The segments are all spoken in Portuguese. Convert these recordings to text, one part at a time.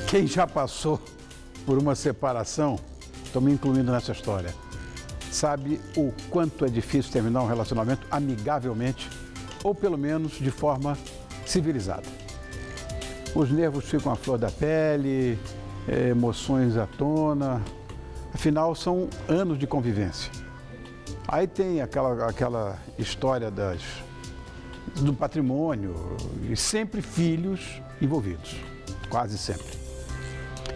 Quem já passou por uma separação, estou me incluindo nessa história, sabe o quanto é difícil terminar um relacionamento amigavelmente ou pelo menos de forma civilizada. Os nervos ficam à flor da pele, emoções à tona, afinal são anos de convivência. Aí tem aquela história do patrimônio e sempre filhos envolvidos, quase sempre.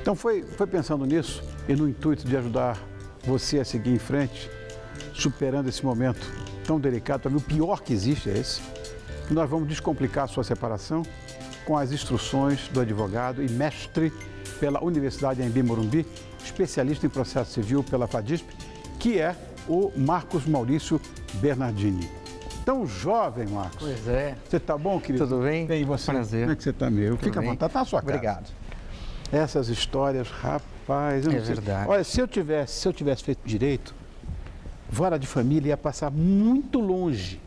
Então foi pensando nisso e no intuito de ajudar você a seguir em frente, superando esse momento tão delicado, para mim o pior que existe é esse, que nós vamos descomplicar a sua separação com as instruções do advogado e mestre pela Universidade Anhembi Morumbi, especialista em processo civil pela FADISP, que é o Marcos Maurício Bernardini. Tão jovem, Marcos. Pois é. Você tá bom, querido? Tudo bem? Bem, e você? Prazer. Como é que você tá, meu? Fica à vontade, tá na sua casa. Obrigado. Essas histórias, rapaz, eu não sei. Verdade. Olha, se eu tivesse feito direito, vara de família ia passar muito longe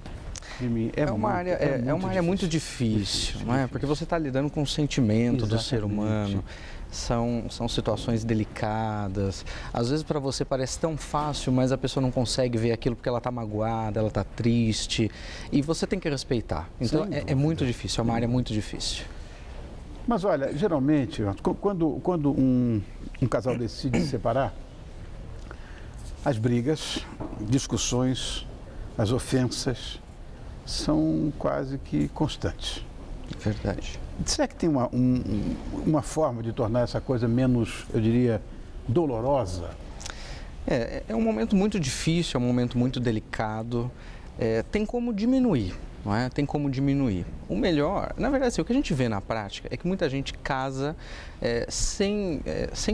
de mim. É uma área muito difícil, não é? Porque você está lidando com o sentimento do ser humano. São situações delicadas. Às vezes para você parece tão fácil, mas a pessoa não consegue ver aquilo porque ela está magoada, ela está triste. E você tem que respeitar. Então é muito difícil, é uma área muito difícil. Mas olha, geralmente, quando um casal decide se separar, as brigas, discussões, as ofensas são quase que constantes. Verdade. Será que tem uma forma de tornar essa coisa menos, eu diria, dolorosa? É um momento muito difícil, é um momento muito delicado. Tem como diminuir. Não é? Tem como diminuir. O melhor, na verdade, o que a gente vê na prática é que muita gente casa sem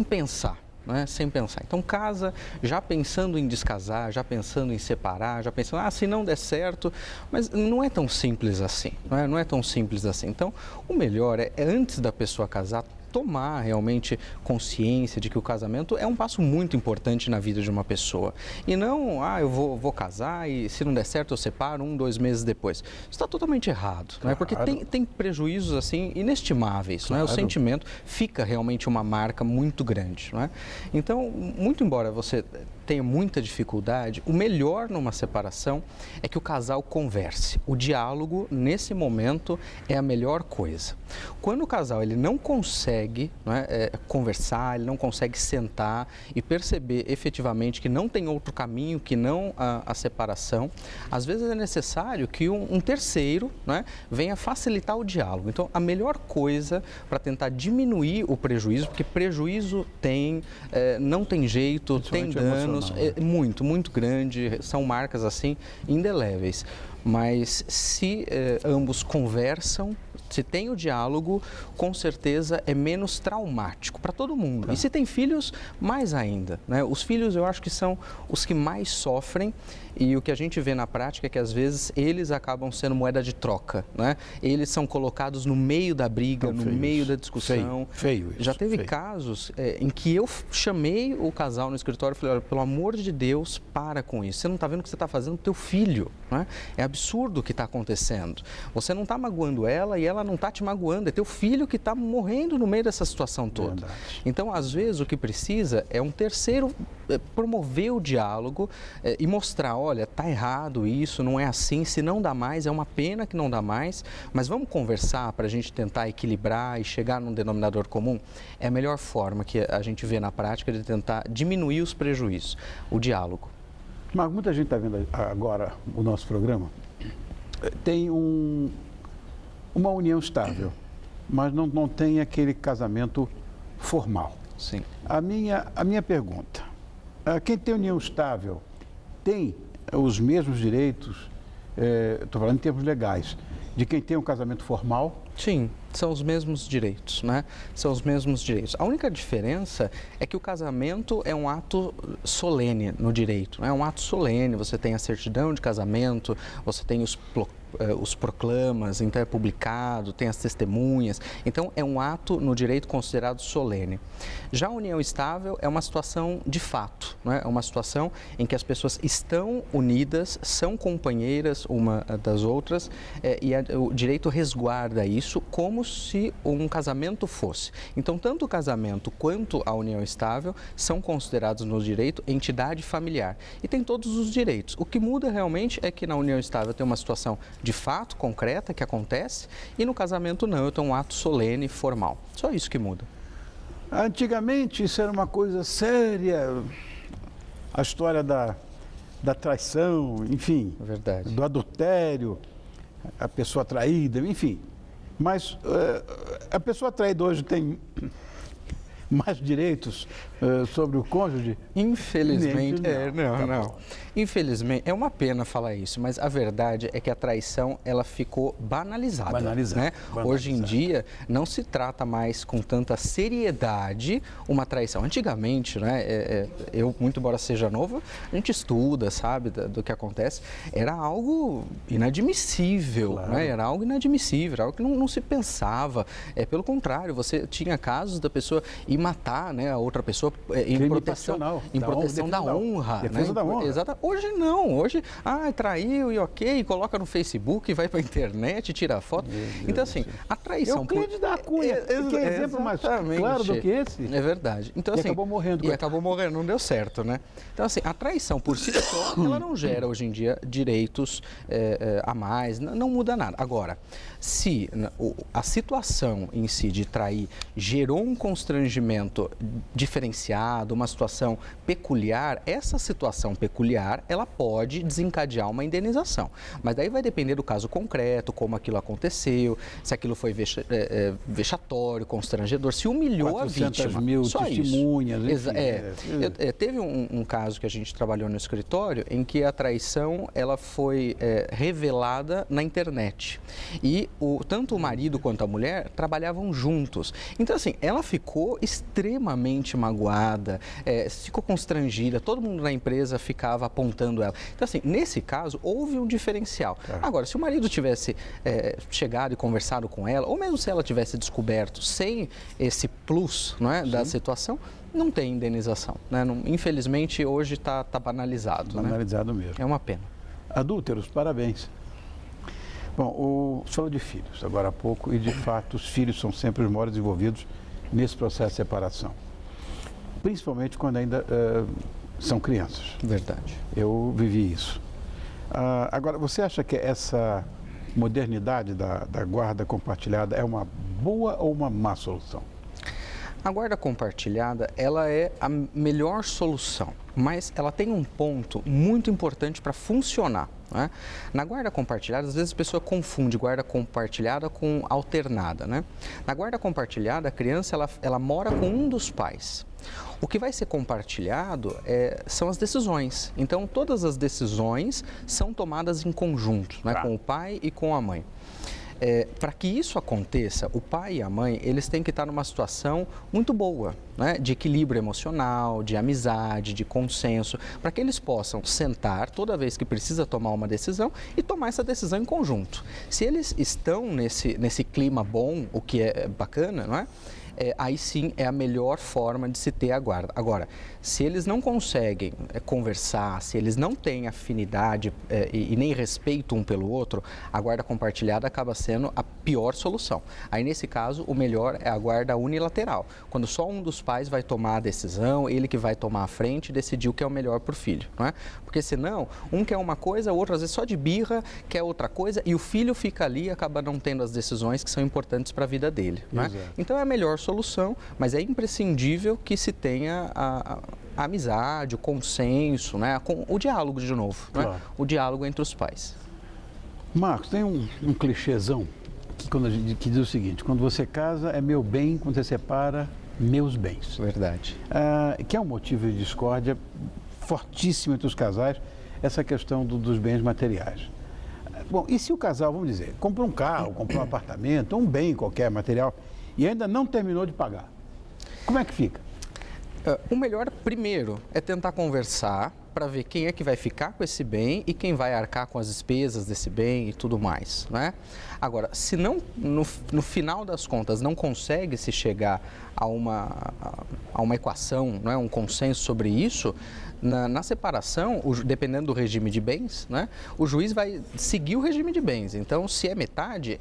pensar. Não é? Sem pensar. Então, casa já pensando em descasar, já pensando em separar, já pensando, se não der certo, mas não é tão simples assim. Não é tão simples assim. Então, o melhor é antes da pessoa casar, tomar realmente consciência de que o casamento é um passo muito importante na vida de uma pessoa. E não, eu vou casar e se não der certo eu separo 2 meses depois. Isso está totalmente errado, não é? Porque tem prejuízos assim inestimáveis, não é? O sentimento fica realmente uma marca muito grande, não é? Então, muito embora você tenha muita dificuldade, o melhor numa separação é que o casal converse. O diálogo, nesse momento, é a melhor coisa. Quando o casal ele não consegue conversar, ele não consegue sentar e perceber efetivamente que não tem outro caminho que não a separação, às vezes é necessário que um terceiro venha facilitar o diálogo. Então, a melhor coisa para tentar diminuir o prejuízo, porque prejuízo não tem jeito, tem danos, muito grande, são marcas assim indeléveis. Mas se ambos conversam, se tem o diálogo, com certeza é menos traumático para todo mundo. Tá. E se tem filhos, mais ainda, né? Os filhos eu acho que são os que mais sofrem e o que a gente vê na prática é que às vezes eles acabam sendo moeda de troca, né? Eles são colocados no meio da briga, no meio da discussão. Feio isso. Já teve casos em que eu chamei o casal no escritório e falei, olha, pelo amor de Deus, para com isso. Você não está vendo o que você está fazendo com o teu filho, né? É absurdo o que está acontecendo. Você não está magoando ela e ela não está te magoando. É teu filho que está morrendo no meio dessa situação toda. Verdade. Então, às vezes, o que precisa é um terceiro promover o diálogo e mostrar, olha, tá errado isso, não é assim, se não dá mais, é uma pena que não dá mais, mas vamos conversar para a gente tentar equilibrar e chegar num denominador comum. É a melhor forma que a gente vê na prática de tentar diminuir os prejuízos, o diálogo. Mas muita gente está vendo agora o nosso programa, tem uma união estável, mas não tem aquele casamento formal. Sim. A minha pergunta, quem tem união estável tem os mesmos direitos, estou falando em termos legais, de quem tem um casamento formal? Sim, são os mesmos direitos, né? São os mesmos direitos. A única diferença é que o casamento é um ato solene no direito, é um ato solene, você tem a certidão de casamento, você tem os os proclamas, então é publicado, tem as testemunhas. Então, é um ato no direito considerado solene. Já a união estável é uma situação de fato, não é? É uma situação em que as pessoas estão unidas, são companheiras uma das outras, o direito resguarda isso como se um casamento fosse. Então, tanto o casamento quanto a união estável são considerados no direito entidade familiar e tem todos os direitos. O que muda realmente é que na união estável tem uma situação de fato concreta que acontece e no casamento não, eu tenho um ato solene formal. Só isso que muda. Antigamente isso era uma coisa séria, a história da traição, enfim, Verdade. do adultério, a pessoa traída, enfim. Mas a pessoa traída hoje tem mais direitos sobre o cônjuge? Infelizmente, Tá não. bom. Infelizmente, é uma pena falar isso, mas a verdade é que a traição, ela ficou banalizada. Banalizada, Né? banalizada. Hoje em dia, não se trata mais com tanta seriedade uma traição. Antigamente, né, eu, muito embora seja novo, a gente estuda, sabe, do que acontece. Era algo inadmissível, Claro. né? Era algo inadmissível, era algo que não se pensava. Pelo contrário, você tinha casos da pessoa ir matar, né, a outra pessoa em Crime proteção, passional, da honra. defesa Né? da honra. Exato. Hoje não, hoje, traiu e ok, coloca no Facebook, vai para a internet, tira foto. Então assim, a traição... Euclides da Cunha, que exemplo mais claro do que esse? É verdade. Então, E assim, acabou morrendo. E acabou morrendo, não deu certo, né? Então assim, a traição por si só, ela não gera hoje em dia direitos a mais, não muda nada. Agora, se a situação em si de trair gerou um constrangimento diferenciado, uma situação peculiar, essa situação peculiar, ela pode desencadear uma indenização. Mas daí vai depender do caso concreto, como aquilo aconteceu, se aquilo foi vexatório, constrangedor, se humilhou a vítima. 400 mil Só testemunhas, isso. enfim. Teve um caso que a gente trabalhou no escritório em que a traição ela foi revelada na internet. E tanto o marido quanto a mulher trabalhavam juntos. Então, assim, ela ficou extremamente magoada, ficou constrangida, todo mundo na empresa ficava apontando ela. Então, assim, nesse caso, houve um diferencial. Agora, se o marido tivesse chegado e conversado com ela, ou mesmo se ela tivesse descoberto sem esse plus, não é, da situação, não tem indenização. Né? Infelizmente, hoje está banalizado. Banalizado né? mesmo. É uma pena. Adúlteros, parabéns. Bom, você falou de filhos agora há pouco e, de fato, os filhos são sempre os maiores envolvidos nesse processo de separação. Principalmente quando ainda são crianças. Verdade. Eu vivi isso. Agora, você acha que essa modernidade da guarda compartilhada é uma boa ou uma má solução? A guarda compartilhada, ela é a melhor solução, mas ela tem um ponto muito importante para funcionar. Né? Na guarda compartilhada, às vezes a pessoa confunde guarda compartilhada com alternada. Né? Na guarda compartilhada, a criança ela mora com um dos pais. O que vai ser compartilhado são as decisões. Então, todas as decisões são tomadas em conjunto, né? Com o pai e com a mãe. Para que isso aconteça, o pai e a mãe, eles têm que estar numa situação muito boa, né? De equilíbrio emocional, de amizade, de consenso, para que eles possam sentar toda vez que precisa tomar uma decisão e tomar essa decisão em conjunto. Se eles estão nesse clima bom, o que é bacana, não é? Aí sim é a melhor forma de se ter a guarda. Agora, se eles não conseguem conversar, se eles não têm afinidade e nem respeito um pelo outro, a guarda compartilhada acaba sendo a pior solução. Aí, nesse caso, o melhor é a guarda unilateral, quando só um dos pais vai tomar a decisão, ele que vai tomar a frente e decidir o que é o melhor para o filho, não é? Porque senão, um quer uma coisa, o outro às vezes só de birra quer outra coisa e o filho fica ali e acaba não tendo as decisões que são importantes para a vida dele, não é? Então, é a melhor solução, mas é imprescindível que se tenha a amizade, o consenso, né? O diálogo de novo, Claro. né? O diálogo entre os pais. Marcos, tem um clichêzão que diz o seguinte: quando você casa é meu bem, quando você separa, meus bens. Verdade. Que é um motivo de discórdia fortíssimo entre os casais, essa questão dos bens materiais. Bom, e se o casal, vamos dizer, comprou um carro, comprou um apartamento, um bem qualquer material, e ainda não terminou de pagar? Como é que fica? O melhor, primeiro, é tentar conversar, para ver quem é que vai ficar com esse bem e quem vai arcar com as despesas desse bem e tudo mais, né? Agora, se não, no final das contas, não consegue se chegar a uma equação, não é? Um consenso sobre isso, na separação, dependendo do regime de bens, né, o juiz vai seguir o regime de bens. Então, se é metade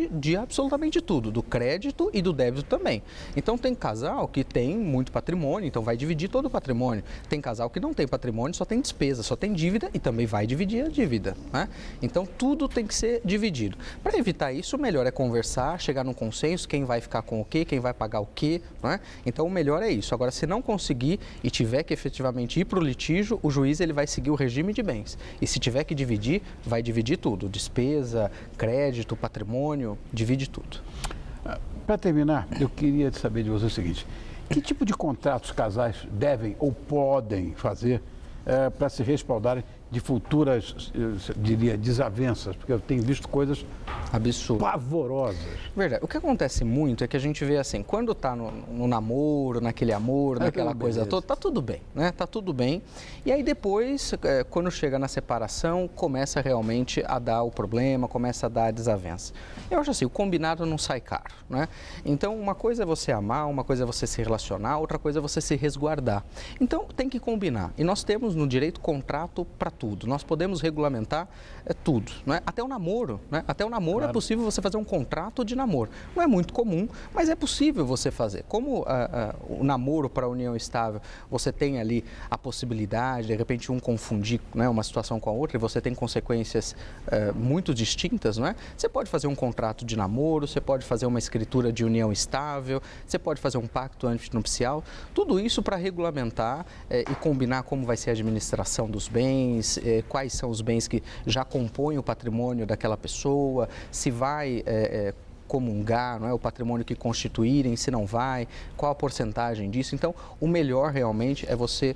de absolutamente tudo, do crédito e do débito também. Então, tem casal que tem muito patrimônio, então vai dividir todo o patrimônio. Tem casal que não tem patrimônio, só tem despesa, só tem dívida e também vai dividir a dívida, né? Então, tudo tem que ser dividido. Para evitar isso, o melhor é conversar, chegar num consenso, quem vai ficar com o quê, quem vai pagar o quê, né? Então, o melhor é isso. Agora, se não conseguir e tiver que efetivamente ir para o litígio, o juiz ele vai seguir o regime de bens. E se tiver que dividir, vai dividir tudo. Despesa, crédito, patrimônio, divide tudo. Para terminar, eu queria saber de você o seguinte: que tipo de contratos os casais devem ou podem fazer para se respaldarem de futuras, eu diria, desavenças? Porque eu tenho visto coisas absurdas, pavorosas. Verdade. O que acontece muito é que a gente vê assim, quando está no namoro, naquele amor, naquela coisa toda, tá tudo bem, né? Tá tudo bem. E aí depois, quando chega na separação, começa realmente a dar o problema, começa a dar a desavença. Eu acho assim, o combinado não sai caro, né? Então, uma coisa é você amar, uma coisa é você se relacionar, outra coisa é você se resguardar. Então, tem que combinar. E nós temos no direito contrato para tudo. Nós podemos regulamentar tudo, né? Até o namoro, né? Até o namoro claro. É possível você fazer um contrato de namoro. Não é muito comum, mas é possível você fazer. Como o namoro para a união estável, você tem ali a possibilidade, de repente, um confundir, né, uma situação com a outra e você tem consequências muito distintas, não é? Você pode fazer um contrato de namoro, você pode fazer uma escritura de união estável, você pode fazer um pacto antinupcial, tudo isso para regulamentar e combinar como vai ser a administração dos bens, quais são os bens que já compõem o patrimônio daquela pessoa, se vai comungar, não é, o patrimônio que constituírem, se não vai, qual a porcentagem disso. Então, o melhor realmente é você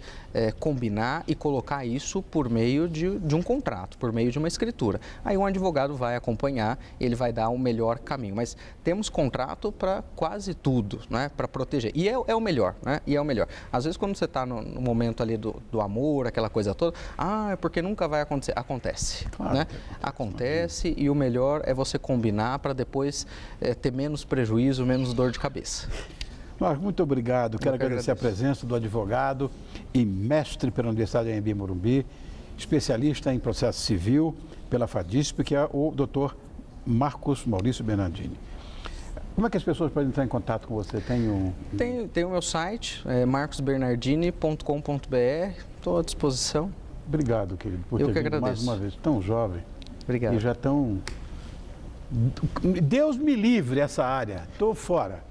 combinar e colocar isso por meio de um contrato, por meio de uma escritura. Aí um advogado vai acompanhar, ele vai dar o melhor caminho. Mas temos contrato para quase tudo, né, para proteger. E é o melhor, né? E é o melhor. Às vezes, quando você está no momento ali do amor, aquela coisa toda, é porque nunca vai acontecer. Acontece, claro, né? Acontece e o melhor é você combinar para depois ter menos prejuízo, menos dor de cabeça. Marcos, muito obrigado. Quero agradecer a presença do advogado e mestre pela Universidade Anhembi Morumbi, especialista em processo civil pela FADISP, que é o Dr. Marcos Maurício Bernardini. Como é que as pessoas podem entrar em contato com você? Tem o meu site, marcosbernardini.com.br, estou à disposição. Obrigado, querido, por ter vindo mais uma vez. Tão jovem. Obrigado. E já tão... Deus me livre essa área. Estou fora.